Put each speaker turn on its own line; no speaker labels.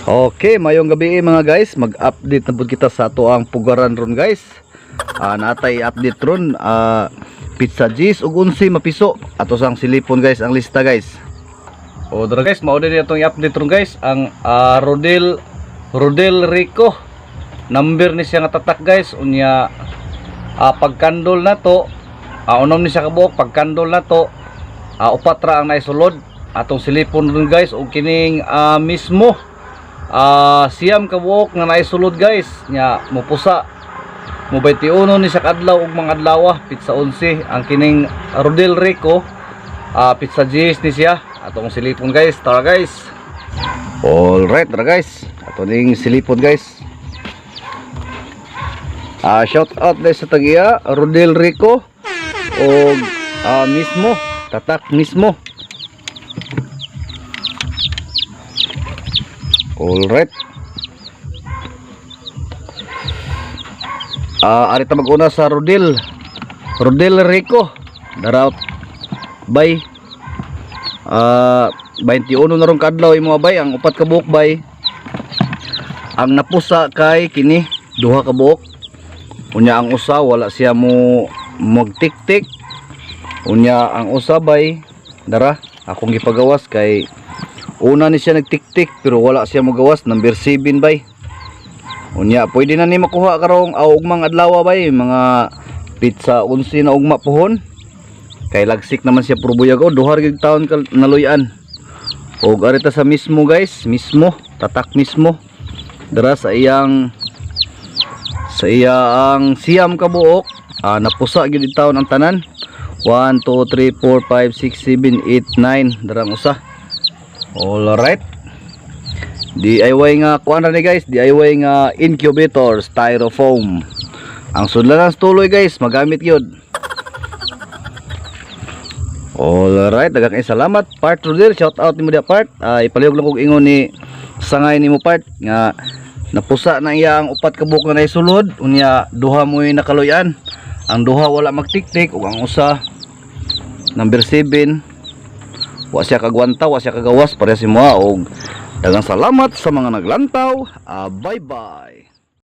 Okay, mayong gabi mga guys. Mag-update na po kita sa ato ang pugaran ron guys. Natay update ron pizza G's ug 11 mapiso ato sang silipon guys ang lista guys. O dara guys, mao din itong i-update ron guys ang Rodel Rico. Number ni siya nga tatak guys. Unya pagkandol na to, unom ni siya kabuok pagkandol na to. Upat ra ang naisulod atong silipon ron guys ug kining mismo siyam kabuok nga naisulod guys nya mupusa mo 21 ni sa kadlaw ug mga adlaw pizza 11 ang kining Rodel Rico. Pizza G's ni siya atong silipon guys. Tara guys. All right tara guys, ato ning silipon guys. Shout out guys sa tagiya Rodel Rico og mismo tatak mismo. Alright. Ari ta mag-una sa Rodel Rico. Daraut bay 21 na ron kadlaw imo bay ang upat ka buok bay. Ang napusa kay kini duha ka buok. Unya ang usa wala siya mo magtik-tik. Unya ang usa bay dara akong gipagawas kay una ni siya nagtik-tik pero wala siya magawas. Number 7 bay. Unya pwede na ni makuha karong ugmang adlaw bay mga pizza 11 na ugma pohon. Kay lagsik naman siya purbuya ko duha gid taon naluyan. Og arita sa mismo guys, mismo tatak mismo. Dara sa iyang siyam ka buok. Napusa gid taon ang tanan. 1 2 3 4 5 6 7 8 9 darang usa. Alright. DIY nga kuan ra ni guys, DIY nga incubator styrofoam. Ang sudlanan sa tuloy guys, magamit yun. Alright, daghang salamat part Rodel, shout out nimo dia part. Ipalihog lang kog ingon ni sangay nimo part nga napusa na iya ang upat ka buok nga naisulod. Unya duha mo'y nakaluyan. Ang duha wala magtik-tik ug ang usa number 7 wa siya kagwanta, wa siya kagawas para si moa. Og daghang salamat sa mga naglantaw. Bye bye.